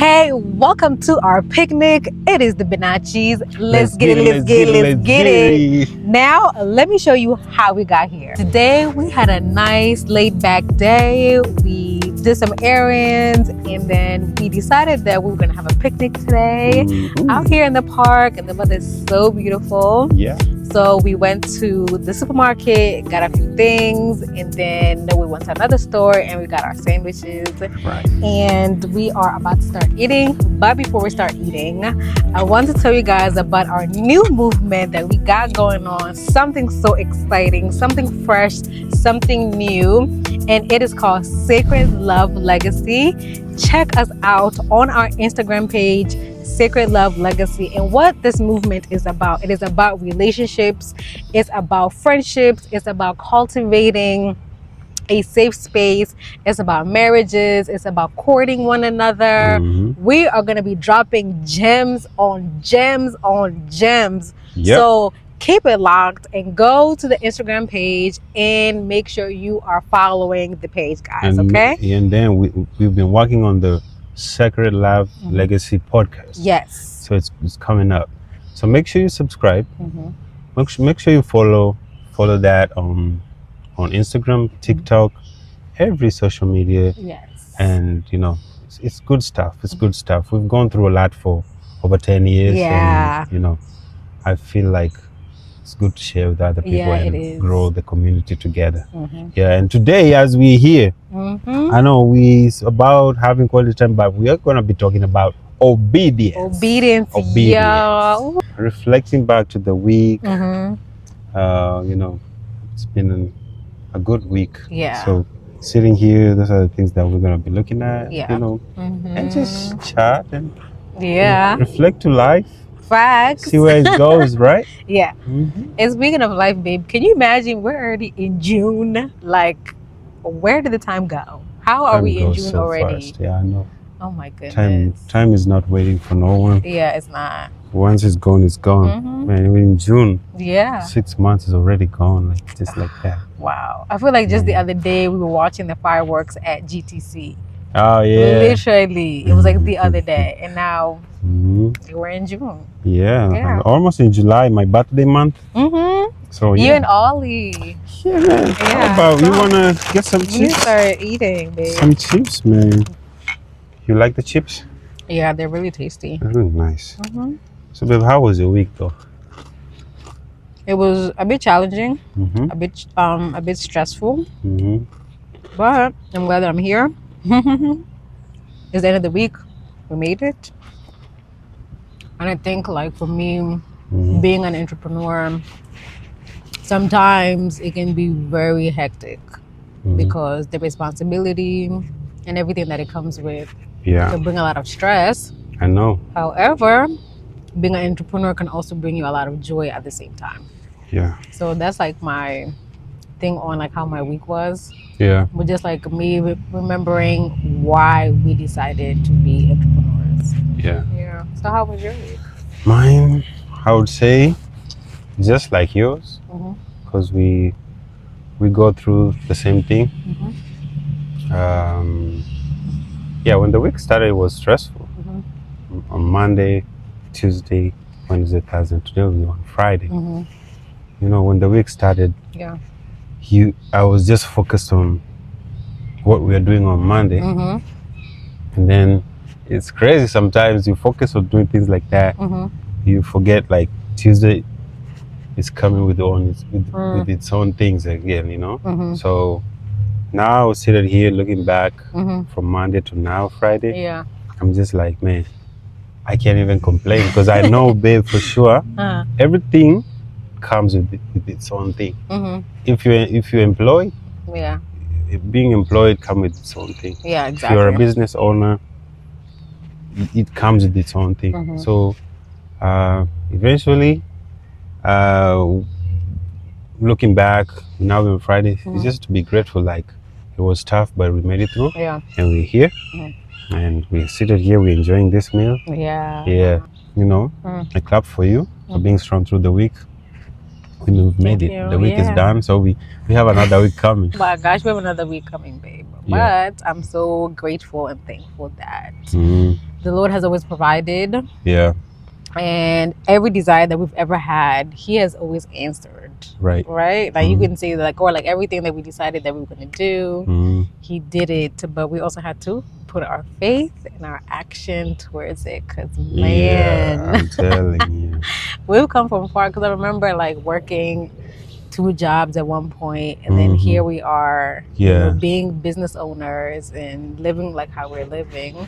Hey, welcome to our picnic. It is the Benachis. Let's get it. Now, let me show you how we got here. Today, we had a nice laid back day. We did some errands and then we decided that we were gonna have a picnic today out here in the park, and the weather is so beautiful. Yeah. So we went to the supermarket, got a few things, and then we went to another store and we got our sandwiches. Right. And we are about to start eating. But before we start eating, I want to tell you guys about our new movement that we got going on. Something so exciting, something fresh, something new. And it is called Sacred Love Legacy. Check us out on our Instagram page, Sacred Love Legacy. And what this movement is about, it is about relationships, it's about friendships, it's about cultivating a safe space, it's about marriages, it's about courting one another. We are going to be dropping gems on gems on gems. Yep. So keep it locked and go to the Instagram page and make sure you are following the page, guys. Okay. And then we've been working on the Sacred Love Legacy podcast. Yes. So it's coming up. So make sure you subscribe. Make sure you follow that on Instagram, TikTok, every social media. Yes. And you know, it's good stuff. It's good stuff. We've gone through a lot for over 10 years. Yeah. And you know, I feel like it's good to share with other people and grow the community together. Yeah, and today as we're here, I know it's about having quality time, but we are going to be talking about obedience. Obedience. Yeah. Reflecting back to the week, you know, it's been a good week. Yeah. So sitting here, those are the things that we're going to be looking at, you know, and just chat and reflect to life. Facts. See where it goes, right? Yeah. And speaking of life, babe, can you imagine we're already in June? Like, where did the time go? How are we in June so already? Fast. Yeah, I know. Oh my goodness. Time is not waiting for no one. Yeah, it's not. Once it's gone, it's gone. Man, we're in June. Yeah. 6 months is already gone, like just like that. Wow. I feel like just the other day we were watching the fireworks at GTC. Oh yeah. Literally, it was like the other day, and now we're in June. Yeah. Almost in July, my birthday month. So you and Ollie. Yeah, man. How about you wanna get some chips? You start eating, babe. Some chips, man. You like the chips? Yeah, they're really tasty. They're really nice. So, babe, how was your week, though? It was a bit challenging, a bit stressful, but I'm glad that I'm here. It's the end of the week. We made it. And I think, like, for me, being an entrepreneur, sometimes it can be very hectic because the responsibility and everything that it comes with can bring a lot of stress. I know. However, being an entrepreneur can also bring you a lot of joy at the same time. Yeah. So that's like my thing on like how my week was. Yeah. But just like me remembering why we decided to be entrepreneurs. Yeah. Yeah. So how was your week? Mine, I would say, just like yours, because we go through the same thing. Yeah, when the week started, it was stressful. On Monday, Tuesday, Wednesday, Thursday, today we're on Friday. You know, when the week started, I was just focused on what we are doing on Monday. And then it's crazy sometimes you focus on doing things like that. You forget like Tuesday is coming with its own things again, you know? So now I sit here looking back from Monday to now, Friday. Yeah. I'm just like, man, I can't even complain because I know, babe, for sure, everything comes with its own thing. If you employ, being employed comes with its own thing. Yeah, exactly. If you're a business owner, it comes with its own thing. So eventually, looking back, now on Friday, it's just to be grateful. Like, it was tough, but we made it through. Yeah. And we're here. And we're seated here, we're enjoying this meal. Yeah. Yeah. You know, I clap for you for being strong through the week. We've made it. The week is done, so we have another week coming. My gosh, we have another week coming, babe. Yeah. But I'm so grateful and thankful that The Lord has always provided. Yeah. And every desire that we've ever had, He has always answered. Right. Right? Like you can say like, or like everything that we decided that we were going to do, He did it. But we also had to put our faith and our action towards it. Because, man, I'm telling you. We've come from far. Because I remember like working 2 jobs at one point, and then here we are, being business owners and living like how we're living.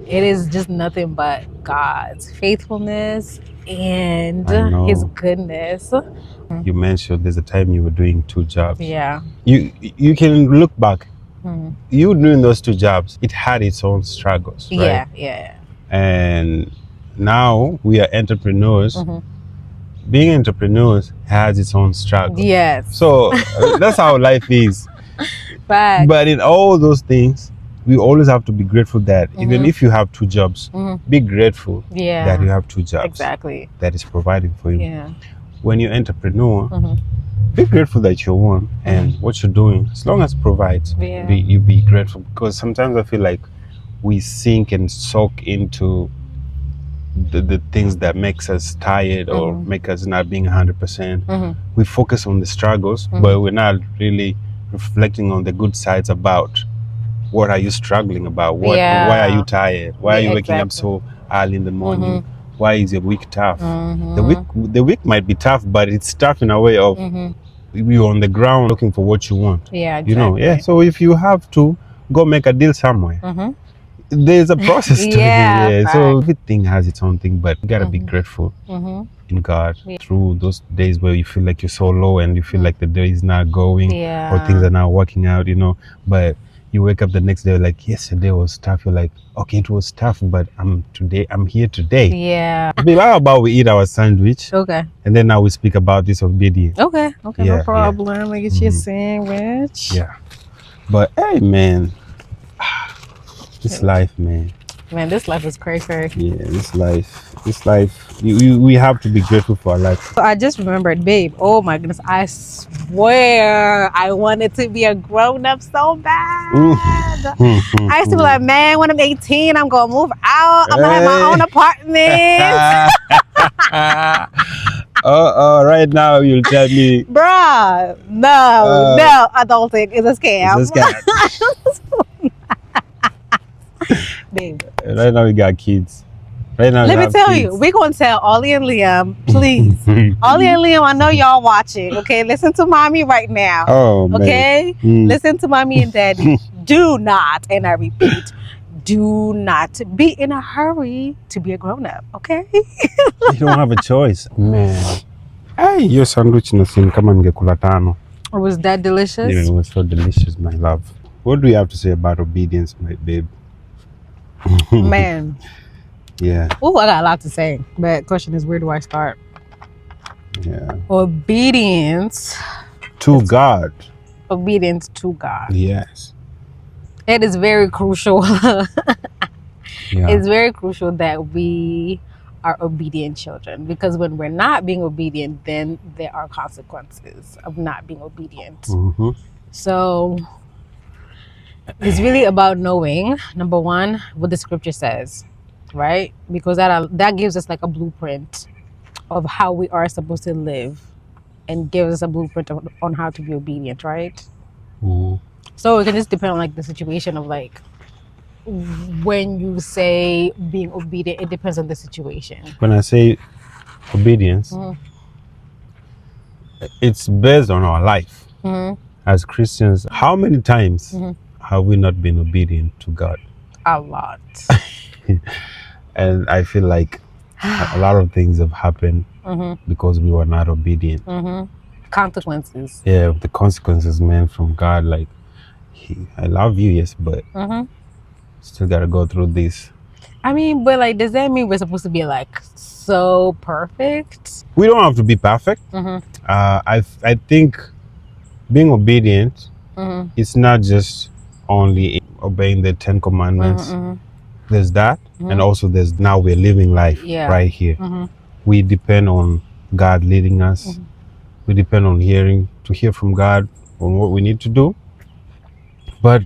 It is just nothing but God's faithfulness and His goodness. You mentioned there's a time you were doing 2 jobs. Yeah. You can look back. You doing those 2 jobs, it had its own struggles, right? Yeah. And now we are entrepreneurs. Being entrepreneurs has its own struggles. Yes. So that's how life is. But in all those things, we always have to be grateful that even if you have 2 jobs, be grateful that you have 2 jobs. Exactly. That is providing for you. Yeah. When you're entrepreneur, be grateful that you're one and what you're doing, as long as it provides, you be grateful. Because sometimes I feel like we sink and soak into the things that makes us tired or make us not being 100%. We focus on the struggles, but we're not really reflecting on the good sides about what are you struggling about, why are you tired, why are you waking up so early in the morning, why is your week tough. The week might be tough, but it's tough in a way of you're on the ground looking for what you want. Exactly. So if you have to go make a deal somewhere, there's a process to it. So everything has its own thing, but you gotta be grateful in God through those days where you feel like you're so low and you feel like the day is not going or things are not working out, but you wake up the next day like, yesterday was tough. You're like, okay, it was tough, but I'm here today. Yeah. How about we eat our sandwich? Okay. And then now we speak about this obedience. Okay, no problem. I get you a sandwich. Yeah. But hey, man, this life, man. Man, this life is crazy. Yeah, this life, we have to be grateful for our life. So I just remembered, babe, oh my goodness, I swear I wanted to be a grown-up so bad. I used to be like, man, when I'm 18, I'm going to move out. I'm going to have my own apartment. Right now you'll tell me. Bruh, no, adulting is a scam. It's a scam. Babe. Right now we got kids. Right now let me tell you, we're going to tell Ollie and Liam, please. Ollie and Liam, I know y'all watching, okay? Listen to mommy right now. Oh, okay? Listen to mommy and daddy. Do not, and I repeat, do not be in a hurry to be a grown-up, okay? You don't have a choice. Man. Hey, your sandwich nasim kama ningekula 5. Was that delicious? Yeah, it was so delicious, my love. What do you have to say about obedience, my babe? Man. Yeah. Oh, I got a lot to say. But the question is, where do I start? Yeah. Obedience to God. Obedience to God. Yes. It is very crucial. Yeah. It's very crucial that we are obedient children, because when we're not being obedient, then there are consequences of not being obedient. So it's really about knowing, number one, what the scripture says, right? Because that gives us like a blueprint of how we are supposed to live and gives us a blueprint on how to be obedient, right? So it can just depend on like the situation of like, when you say being obedient, it depends on the situation. When I say obedience, it's based on our life. As Christians, how many times have we not been obedient to God? A lot. And I feel like a lot of things have happened because we were not obedient. Consequences. Yeah, the consequences, man, from God. Like, I love you, yes, but still gotta go through this. I mean, but like, does that mean we're supposed to be like so perfect? We don't have to be perfect. I think being obedient, it's not just only obeying the 10 commandments. There's that, and also there's now we're living life right here. We depend on God leading us. We depend on hear from God on what we need to do. But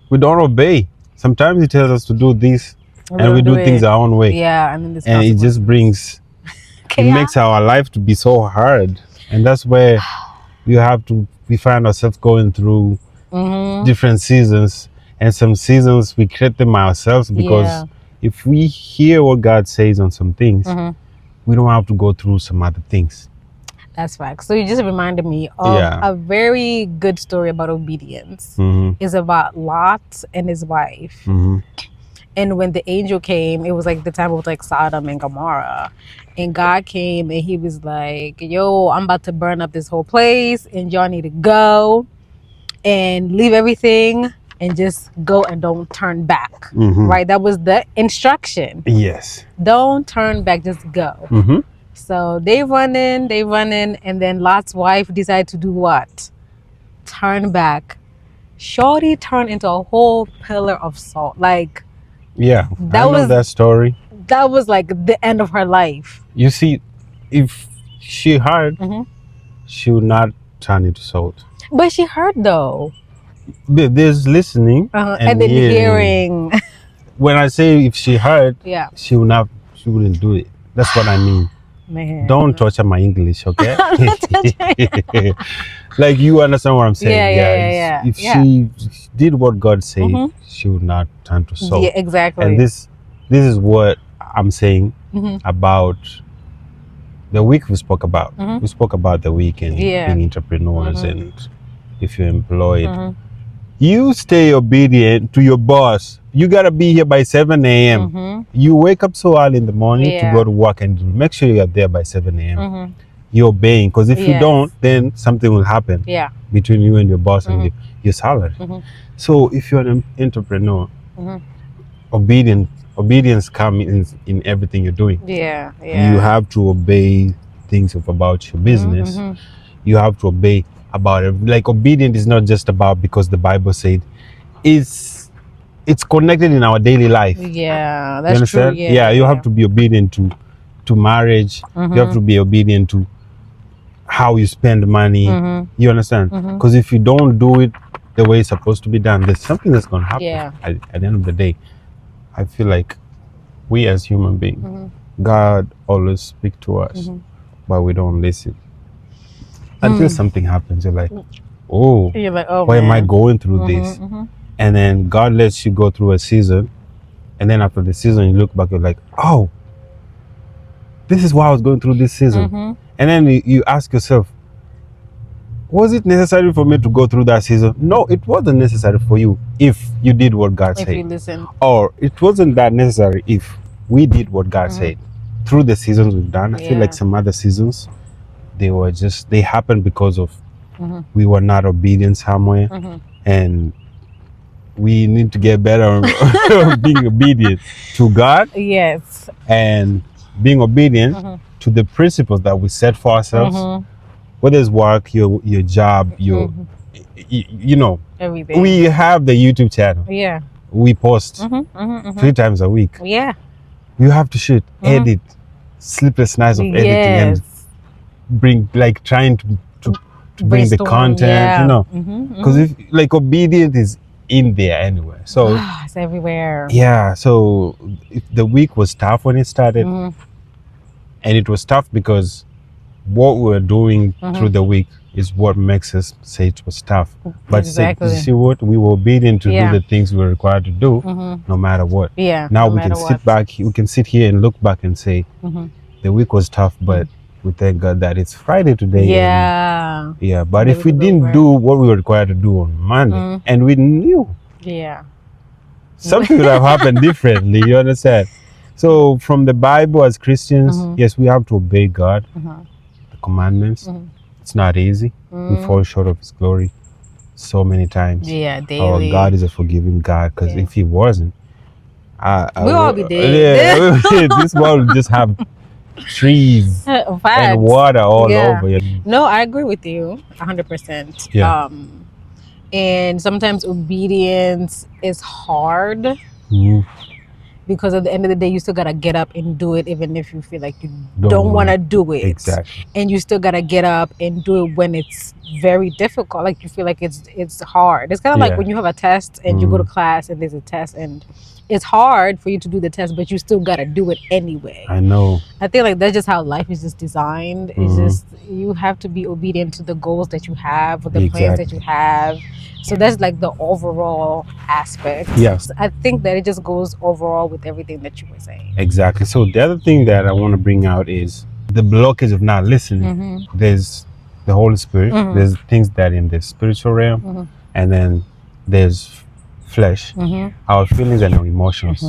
we don't obey. Sometimes He tells us to do this, and we do things our own way. Yeah, and then this and it just brings it makes our life to be so hard, and that's where we find ourselves going through different seasons, and some seasons we create them ourselves because if we hear what God says on some things, we don't have to go through some other things. That's right. So you just reminded me of a very good story about obedience. It's about Lot and his wife. And when the angel came, it was like the time of like Sodom and Gomorrah. And God came and he was like, yo, I'm about to burn up this whole place and y'all need to go and leave everything and just go and don't turn back. Right? That was the instruction. Yes. Don't turn back, just go. So they run in, and then Lot's wife decided to do what? Turn back. Shorty turned into a whole pillar of salt. Like, yeah, I know that story. That was like the end of her life. You see, if she heard, she would not turn into salt. But she heard though. There's listening and then hearing. When I say if she heard, she wouldn't do it. That's what I mean. Man. Don't torture my English, okay? Like, you understand what I'm saying? Yeah. If she did what God said, she would not turn to salt. Yeah, exactly. And this is what I'm saying about the week we spoke about. We spoke about the week and being entrepreneurs, and if you're employed, you stay obedient to your boss. You gotta be here by 7 a.m. You wake up so early in the morning to go to work, and make sure you're there by 7 a.m. You're obeying, because if you don't, then something will happen between you and your boss and your salary. So if you're an entrepreneur, obedience comes in everything you're doing. You have to obey things about your business. You have to obey about it. Like, obedient is not just about because the Bible said. It's connected in our daily life. Yeah, that's true. You have to be obedient to marriage. You have to be obedient to how you spend money. You understand? Because if you don't do it the way it's supposed to be done, there's something that's going to happen. At the end of the day, I feel like we as human beings, God always speaks to us, but we don't listen. Until something happens, you're like, oh, why am I going through this? And then God lets you go through a season, and then after the season, you look back, you're like, oh, this is why I was going through this season. And then you ask yourself, was it necessary for me to go through that season? No, it wasn't necessary for you if you did what God said. If you listen. Or it wasn't that necessary if we did what God said. Through the seasons we've done, I feel like some other seasons, they happened because of we were not obedient somewhere, and we need to get better on being obedient to God. Yes. And being obedient to the principles that we set for ourselves. Whether it's work, your job, you know, everything. We have the YouTube channel. Yeah. We post 3 times a week. Yeah. You have to shoot, edit, sleepless nights of editing, and trying to bring the content, you know, because if obedient is in there anyway, so it's everywhere. Yeah, so the week was tough when it started, and it was tough because what we were doing through the week is what makes us say it was tough. But you see what? We were obedient to do the things we were required to do, no matter what. Yeah. Now we can sit back, we can sit here and look back and say, the week was tough, but we thank God that it's Friday today. Yeah. But if we didn't do what we were required to do on Monday, and we knew, something would have happened differently. You understand? So from the Bible, as Christians, yes, we have to obey God, the commandments. It's not easy. We fall short of His glory so many times. Yeah, daily. Our God is a forgiving God, because if He wasn't, we'll all be dead. This world would just have trees and water all over. No, I agree with you 100%. Yeah. And sometimes obedience is hard because at the end of the day, you still gotta get up and do it, even if you feel like you don't want to do it. Exactly. And you still gotta get up and do it when it's very difficult. Like you feel like it's hard. It's kind of like when you have a test and you go to class and there's a test and it's hard for you to do the test, but you still gotta do it anyway. I know. I think like that's just how life is just designed. It's just you have to be obedient to the goals that you have or the plans that you have. So that's like the overall aspect. Yes. I think that it just goes overall with everything that you were saying. Exactly. So the other thing that I want to bring out is the blockage of not listening. There's the Holy Spirit. There's things that in the spiritual realm, and then there's flesh, our feelings and our emotions.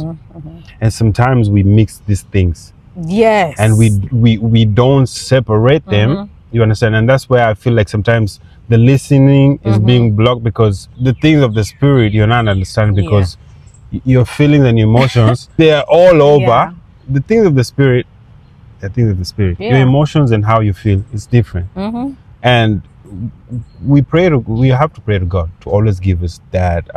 And sometimes we mix these things. Yes. And we don't separate them. You understand? And that's where I feel like sometimes the listening is being blocked because the things of the spirit you're not understanding because your feelings and your emotions, they are all over. The things of the spirit, your emotions and how you feel is different. And we have to pray to God to always give us that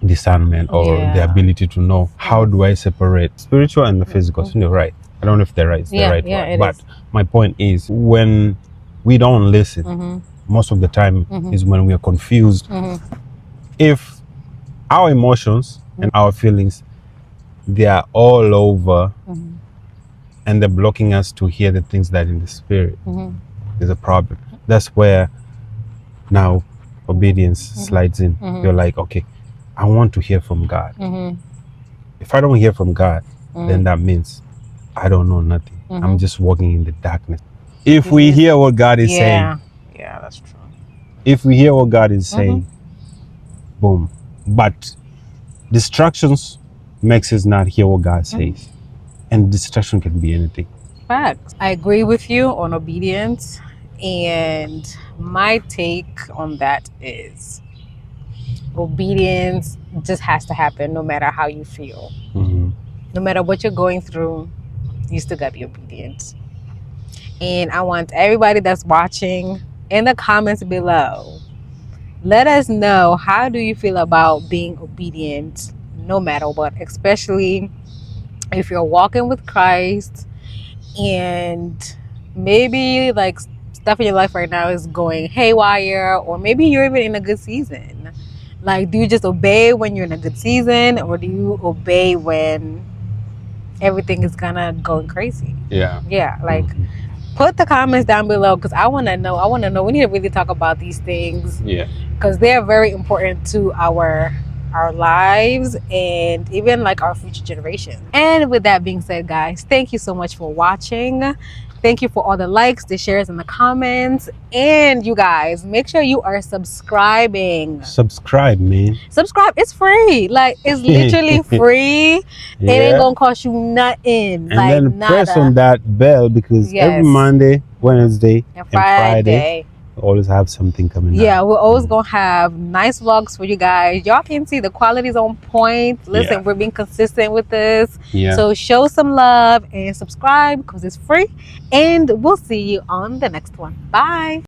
discernment or the ability to know how do I separate spiritual and the physical. So you're right. I don't know if they're right. It's the right word. But my point is, when we don't listen, most of the time is when we are confused. If our emotions and our feelings, they are all over and they're blocking us to hear the things that in the spirit, there's a problem. That's where now obedience slides in. You're like, okay, I want to hear from God. If I don't hear from God, then that means I don't know nothing. I'm just walking in the darkness. If we hear what God is saying, that's true. If we hear what God is saying, boom. But distractions makes us not hear what God says. And distraction can be anything. Facts. I agree with you on obedience. And my take on that is obedience just has to happen no matter how you feel. No matter what you're going through, you still gotta be obedient. And I want everybody that's watching in the comments below, let us know, how do you feel about being obedient no matter what, especially if you're walking with Christ and maybe like stuff in your life right now is going haywire, or maybe you're even in a good season. Like, do you just obey when you're in a good season, or do you obey when everything is gonna go crazy? Like put the comments down below, because I want to know. We need to really talk about these things, because they're very important to our lives and even like our future generations. And with that being said, guys, thank you so much for watching. Thank you for all the likes, the shares, and the comments. And you guys, make sure you are subscribing. Subscribe, man. Subscribe. It's free. Like, it's literally free. It ain't gonna cost you nothing. And like, then press on that bell, because every Monday, Wednesday, and Friday, we always have something coming out. We're always gonna have nice vlogs for you guys. Y'all can see the quality's on point. Listen, we're being consistent with this. So show some love and subscribe, because it's free. And we'll see you on the next one. Bye.